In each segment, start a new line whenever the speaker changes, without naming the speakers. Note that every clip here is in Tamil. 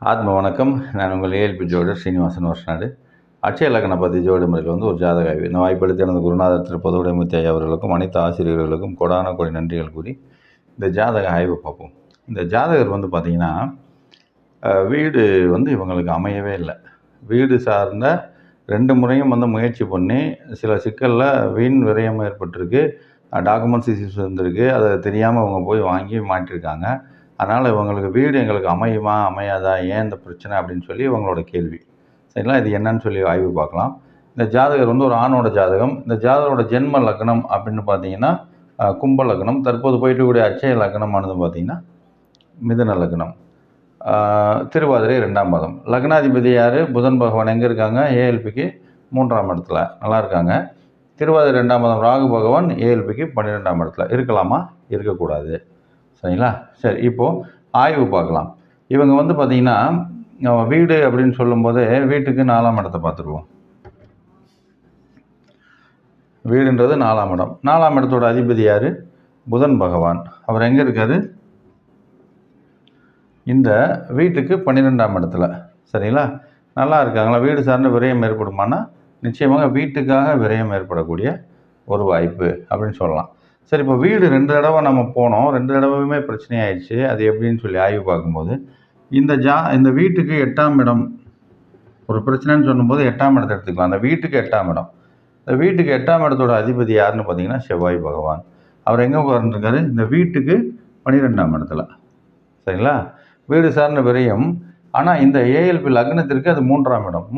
ஆத்ம வணக்கம். நான் உங்கள் ஏஎல்பி ஜோதிடர் ஸ்ரீனிவாசன் வருஷநாடு. அட்சய லக்னபதி ஜோதிட முறையில் ஒரு ஜாதக ஆய்வு. இந்த வாய்ப்பளித்த எனது குருநாதர் திரு பொதுவுடைமூர்த்தி ஐயா அவர்களுக்கும் அனைத்து ஆசிரியர்களுக்கும் கோடான கோடி நன்றிகள் கூறி இந்த ஜாதக ஆய்வு பார்ப்போம். இந்த ஜாதகர் பார்த்திங்கன்னா, வீடு இவங்களுக்கு அமையவே இல்லை. வீடு சார்ந்த 2 முறையும் முயற்சி பண்ணி சில சிக்கலில் வீண் விரயம் ஏற்பட்டிருக்கு. டாக்குமெண்ட்ஸ் இஷ்யூஸ் இருந்திருக்கு. அதை தெரியாமல் அவங்க போய் வாங்கி மாட்டியிருக்காங்க. அதனால் இவங்களுக்கு வீடு எங்களுக்கு அமையுமா அமையாதா, ஏன் இந்த பிரச்சனை அப்படின்னு சொல்லி இவங்களோட கேள்வி. சரிங்களா? இது என்னன்னு சொல்லி ஆய்வு பார்க்கலாம். இந்த ஜாதகர் ஒரு ஆணோட ஜாதகம். இந்த ஜாதகரோட ஜென்ம லக்னம் அப்படின்னு பார்த்தீங்கன்னா கும்ப லக்னம். தற்போது போயிட்டு கூடிய அட்சய லக்னமானது பார்த்தீங்கன்னா மிதுன லக்னம். திருவாதிரை 2ஆம் பாதம். லக்னாதிபதி யார்? புதன் பகவான். எங்கே இருக்காங்க? ஏஎல்பிக்கு 3ஆம் இடத்துல நல்லா இருக்காங்க. திருவாதிரை 2ஆம் பாதம் ராகு பகவான் ஏஎல்பிக்கு 12ஆம் இடத்துல இருக்கலாமா, இருக்கக்கூடாது. சரிங்களா? சரி, இப்போது ஆய்வு பார்க்கலாம். இவங்க பார்த்திங்கன்னா வீடு அப்படின்னு சொல்லும்போது வீட்டுக்கு 4ஆம் இடத்தை பார்த்துருவோம். வீடுன்றது 4ஆம் இடம். 4ஆம் இடத்தோட அதிபதி யார்? புதன் பகவான். அவர் எங்கே இருக்கார்? இந்த வீட்டுக்கு 12ஆம் இடத்துல. சரிங்களா? நல்லா இருக்காங்களா? வீடு சார்ந்த விரயம் ஏற்படுமானா நிச்சயமாக வீட்டுக்காக விரயம் ஏற்படக்கூடிய ஒரு வாய்ப்பு அப்படின்னு சொல்லலாம். சரி, இப்போ வீடு 2 தடவை நம்ம போனோம். 2 தடவையுமே பிரச்சனையாயிடுச்சு. அது எப்படின்னு சொல்லி ஆய்வு பார்க்கும்போது இந்த வீட்டுக்கு 8ஆம் இடம் ஒரு பிரச்சனைன்னு சொல்லும்போது 8ஆம் இடத்தை எடுத்துக்கலாம். அந்த வீட்டுக்கு 8ஆம் இடம். இந்த வீட்டுக்கு 8ஆம் இடத்தோட அதிபதி யாருன்னு பார்த்தீங்கன்னா செவ்வாய் பகவான். அவர் எங்கே உட்கார்ந்துருக்காரு? இந்த வீட்டுக்கு 12ஆம் இடத்துல. சரிங்களா? வீடு சார்ந்த விரயம். ஆனால் இந்த ஏஎல்பி லக்னத்திற்கு அது 3ஆம் இடம்.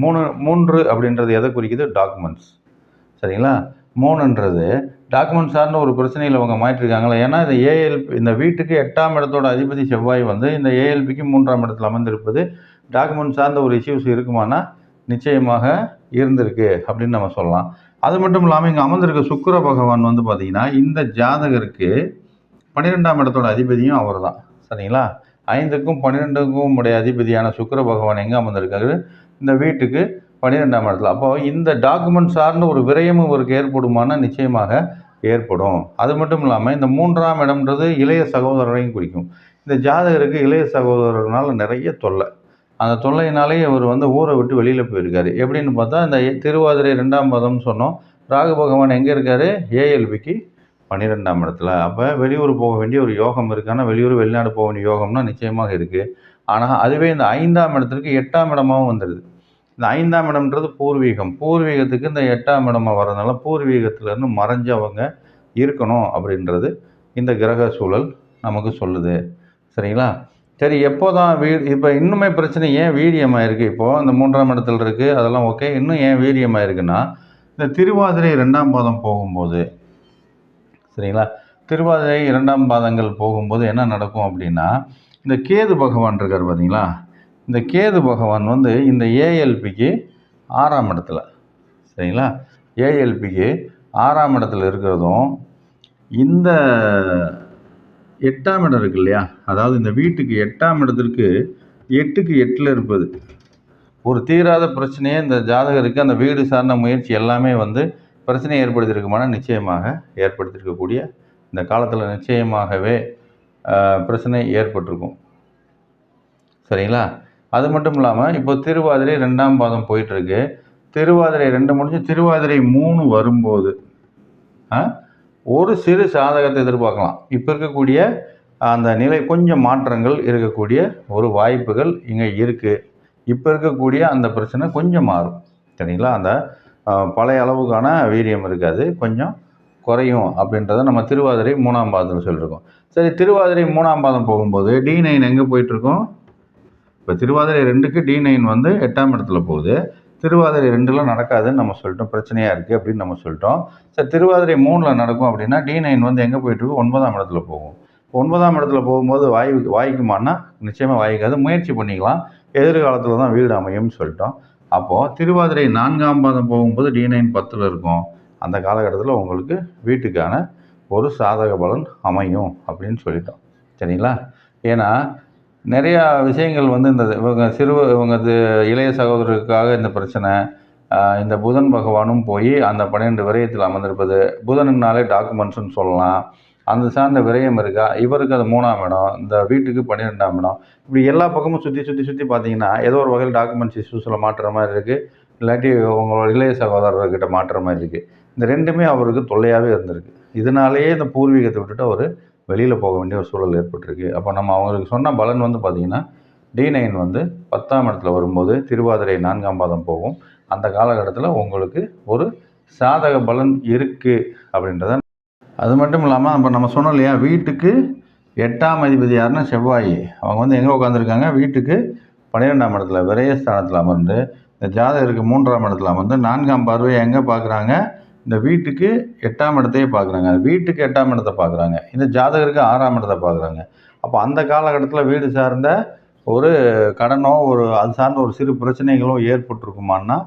3 அப்படின்றது எதை குறிக்குது? டாக்குமெண்ட்ஸ். சரிங்களா? 3ன்றது டாக்குமெண்ட் சார்ந்த ஒரு பிரச்சனையில் அவங்க மாற்றிருக்காங்களா. ஏன்னா இந்த வீட்டுக்கு 8ஆம் இடத்தோட அதிபதி செவ்வாய் இந்த ஏஎல்பிக்கு 3ஆம் இடத்துல அமர்ந்திருப்பது டாக்குமெண்ட் சார்ந்த ஒரு இஷ்யூஸ் இருக்குமானா நிச்சயமாக இருந்திருக்கு அப்படின்னு நம்ம சொல்லலாம். அது மட்டும் இல்லாமல் இங்கே அமர்ந்திருக்க சுக்கிர பகவான் பார்த்திங்கன்னா இந்த ஜாதகருக்கு 12ஆம் இடத்தோட அதிபதியும் அவர் தான். சரிங்களா? 5க்கும் 12க்கும் உடைய அதிபதியான சுக்கிர பகவான் எங்கே அமர்ந்திருக்காரு? இந்த வீட்டுக்கு 12ஆம் இடத்துல. அப்போ இந்த டாக்குமெண்ட் சார்ந்த ஒரு விரயமும் இவருக்கு ஏற்படுமானா நிச்சயமாக ஏற்படும். அது மட்டும் இல்லாமல் இந்த 3ஆம் இடம்ன்றது இளைய சகோதரரையும் குறிக்கும். இந்த ஜாதகருக்கு இளைய சகோதரர்னால நிறைய தொல்லை. அந்த தொல்லையினாலே இவர் ஊரை விட்டு வெளியில் போயிருக்காரு. எப்படின்னு பார்த்தா இந்த திருவாதிரை 2ஆம் பாதம்னு சொன்னோம். ராகு பகவான் எங்கே இருக்கார்? ஏஎல்பிக்கு 12ஆம் இடத்துல. அப்போ வெளியூர் போக வேண்டிய ஒரு யோகம் இருக்குது. ஆனால் வெளியூர் வெளிநாடு போக வேண்டிய யோகம்னா நிச்சயமாக இருக்குது. ஆனால் அதுவே இந்த 5ஆம் இடத்திற்கு 8ஆம் இடமாகவும் வந்துடுது. இந்த 5ஆம் இடம்ன்றது பூர்வீகம். பூர்வீகத்துக்கு இந்த 8ஆம் இடமாக வரதுனால பூர்வீகத்திலேருந்து மறைஞ்சவங்க இருக்கணும் அப்படின்றது இந்த கிரக சூழல் நமக்கு சொல்லுது. சரிங்களா? சரி, எப்போ தான் இப்போ இன்னுமே பிரச்சனை ஏன் வீரியமாக இருக்குது? இப்போது இந்த 3ஆம் இடத்துல இருக்குது, அதெல்லாம் ஓகே. இன்னும் ஏன் வீரியமாக இருக்குன்னா இந்த திருவாதிரை 2ஆம் பாதம் போகும்போது, சரிங்களா, திருவாதிரை 2ஆம் பாதங்கள் போகும்போது என்ன நடக்கும் அப்படின்னா இந்த கேது பகவான் இருக்கார் பார்த்தீங்களா? இந்த கேது பகவான் இந்த ஏஎல்பிக்கு 6ஆம் இடத்துல. சரிங்களா? ஏஎல்பிக்கு 6ஆம் இடத்துல இருக்கிறதும் இந்த 8ஆம் இடம் இருக்கு இல்லையா, அதாவது இந்த வீட்டுக்கு 8ஆம் இடத்திற்கு 8க்கு 8ல் இருப்பது ஒரு தீராத பிரச்சனையே இந்த ஜாதகருக்கு. அந்த வீடு சார்ந்த முயற்சி எல்லாமே பிரச்சனையை ஏற்படுத்தியிருக்குமானா நிச்சயமாக ஏற்படுத்தியிருக்கக்கூடிய இந்த காலத்தில் நிச்சயமாகவே பிரச்சனை ஏற்பட்டிருக்கும். சரிங்களா? அது மட்டும் இல்லாமல் இப்போ திருவாதிரை 2ஆம் பாதம் போயிட்டுருக்கு. திருவாதிரை 2 முடிஞ்சு திருவாதிரை 3 வரும்போது ஒரு சிறு சாதகத்தை எதிர்பார்க்கலாம். இப்போ இருக்கக்கூடிய அந்த நிலை கொஞ்சம் மாற்றங்கள் இருக்கக்கூடிய ஒரு வாய்ப்புகள் இங்கே இருக்குது. இப்போ இருக்கக்கூடிய அந்த பிரச்சனை கொஞ்சம் மாறும். சரிங்களா? அந்த பழைய அளவுக்கான வீரியம் இருக்காது, கொஞ்சம் குறையும் அப்படின்றத நம்ம திருவாதிரை 3ஆம் பாதத்தில் சொல்லியிருக்கோம். சரி, திருவாதிரை 3ஆம் பாதம் போகும்போது D9 எங்கே போயிட்டுருக்கோம்? இப்போ திருவாதிரை 2க்கு D9 8ஆம் இடத்துல போகுது. திருவாதிரை 2ல் நடக்காதுன்னு நம்ம சொல்லிட்டோம், பிரச்சனையாக இருக்குது அப்படின்னு நம்ம சொல்லிட்டோம். சரி, திருவாதிரை 3ல் நடக்கும் அப்படின்னா D9 எங்கே போயிட்டுருக்கு? 9ஆம் இடத்துல போகும். 9ஆம் இடத்துல போகும்போது வாய்க்குமானா நிச்சயமாக வாய்க்காது. முயற்சி பண்ணிக்கலாம், எதிர்காலத்தில் தான் வீடு அமையும்னு சொல்லிட்டோம். அப்போது திருவாதிரை 4ஆம் பாதம் போகும்போது D9 10ல் இருக்கும். அந்த காலகட்டத்தில் உங்களுக்கு வீட்டுக்கான ஒரு சாதக பலன் அமையும் அப்படின்னு சொல்லிட்டோம். சரிங்களா? ஏன்னா நிறையா விஷயங்கள் இவங்க இளைய சகோதரருக்காக இந்த பிரச்சனை. இந்த புதன் பகவானும் போய் அந்த 12 விரயத்தில் அமர்ந்திருப்பது. புதனுனாலே டாக்குமெண்ட்ஸ்ன்னு சொல்லலாம். அந்த சார்ந்த விரயம் இருக்கா, இவருக்கு அது 3ஆம் இடம், இந்த வீட்டுக்கு 12ஆம் இடம், இப்படி எல்லா பக்கமும் சுற்றி சுற்றி சுற்றி பார்த்தீங்கன்னா ஏதோ ஒரு வகையில் டாக்குமெண்ட்ஸ் இஷ்யூஸில் மாட்டுற மாதிரி இருக்குது, இல்லாட்டி உங்களோட இளைய சகோதரர்கிட்ட மாட்டுற மாதிரி இருக்குது. இந்த ரெண்டுமே அவருக்கு தொல்லையாகவே இருந்திருக்கு. இதனாலேயே இந்த பூர்வீகத்தை விட்டுட்டு அவர் வெளியில் போக வேண்டிய ஒரு சூழல் ஏற்பட்டிருக்கு. அப்போ நம்ம அவங்களுக்கு சொன்ன பலன் வந்து பார்த்திங்கன்னா D9 வந்து 10ஆம் இடத்துல வரும்போது திருவாதிரை 4ஆம் பாதம் போகும். அந்த காலகட்டத்தில் உங்களுக்கு ஒரு சாதக பலன் இருக்குது அப்படின்றத. அது மட்டும் இல்லாமல் இப்போ நம்ம சொன்னோம் இல்லையா, வீட்டுக்கு 8ஆம் அதிபதி யாருன்னா செவ்வாய். அவங்க வந்து எங்கே உட்காந்துருக்காங்க, வீட்டுக்கு 12ஆம் இடத்துல விரயஸ்தானத்தில் அமர்ந்து இந்த ஜாதகருக்கு 3ஆம் இடத்துல அமர்ந்து 4ஆம் பார்வையை எங்கே பார்க்குறாங்க, இந்த வீட்டுக்கு 8ஆம் இடத்தையே பார்க்குறாங்க. வீட்டுக்கு 8ஆம் இடத்தை பார்க்குறாங்க, இந்த ஜாதகருக்கு 6ஆம் இடத்தை பார்க்குறாங்க. அப்போ அந்த காலகட்டத்தில் வீடு சார்ந்த ஒரு கடனோ அது சார்ந்த ஒரு சிறு பிரச்சனைகளோ ஏற்பட்டிருக்குமான்னா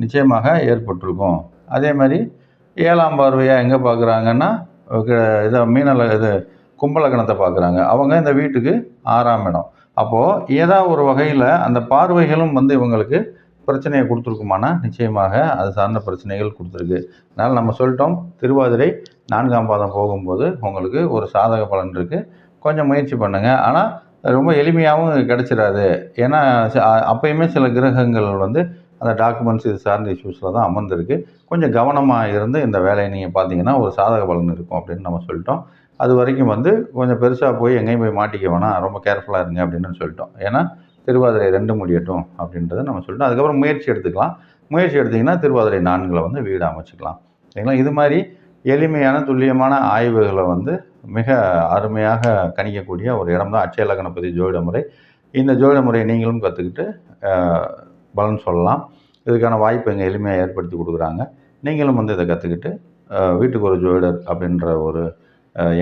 நிச்சயமாக ஏற்பட்டிருக்கும். அதே மாதிரி 7ஆம் பார்வையாக எங்கே பார்க்குறாங்கன்னா இது கும்ப லக்னத்தை பார்க்குறாங்க. அவங்க இந்த வீட்டுக்கு 6ஆம் இடம். அப்போது ஏதாவது ஒரு வகையில் அந்த பார்வைகளும் வந்து இவங்களுக்கு பிரச்சனையை கொடுத்துருக்குமானா நிச்சயமாக அது சார்ந்த பிரச்சனைகள் கொடுத்துருக்கு. அதனால் நம்ம சொல்லிட்டோம், திருவாதிரை 4ஆம் பாதம் போகும்போது உங்களுக்கு ஒரு சாதக பலன் இருக்குது, கொஞ்சம் முயற்சி பண்ணுங்கள். ஆனால் ரொம்ப எளிமையாகவும் கிடச்சிடாது. ஏன்னா அப்பயுமே சில கிரகங்கள் வந்து அந்த டாக்குமெண்ட்ஸ் இது சார்ந்த இஷ்யூஸில் தான் அமர்ந்திருக்கு. கொஞ்சம் கவனமாக இருந்து இந்த வேலையை நீங்கள் பார்த்தீங்கன்னா ஒரு சாதக பலன் இருக்கும் அப்படின்னு நம்ம சொல்லிட்டோம். அது வரைக்கும் வந்து கொஞ்சம் பெருசாக போய் எங்கேயும் போய் மாட்டிக்க வேணாம், ரொம்ப கேர்ஃபுல்லாக இருங்க அப்படின்னு சொல்லிட்டோம். ஏன்னா திருவாதிரை 2 முடியட்டும் அப்படின்றத நம்ம சொல்லிட்டோம். அதுக்கப்புறம் முயற்சி எடுத்துக்கலாம். முயற்சி எடுத்திங்கன்னா திருவாதிரை 4 வந்து வீடு அமைச்சிக்கலாம். சரிங்களா? இது மாதிரி எளிமையான துல்லியமான ஆய்வுகளை வந்து மிக அருமையாக கணிக்கக்கூடிய ஒரு இடம் தான் அட்சய லக்னபதி ஜோதிட முறை. இந்த ஜோதிட முறையை நீங்களும் கற்றுக்கிட்டு பலன் சொல்லலாம். இதுக்கான வாய்ப்பு எங்கள் எளிமையாக ஏற்படுத்தி கொடுக்குறாங்க. நீங்களும் வந்து இதை கற்றுக்கிட்டு வீட்டுக்கு ஒரு ஜோதிடர் அப்படின்ற ஒரு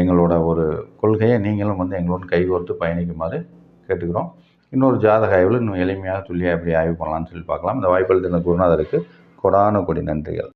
எங்களோட ஒரு கொள்கையை நீங்களும் வந்து எங்களோட கைகோர்த்து பயணிக்குமாறு கேட்டுக்கிறோம். இன்னொரு ஜாதக ஆய்வில் இன்னும் எளிமையாக துல்லியாக எப்படி ஆய்வு பண்ணலான்னு சொல்லி பார்க்கலாம். இந்த வாய்ப்புகள் தின குருநாதருக்கு கொடான கொடி நன்றிகள்.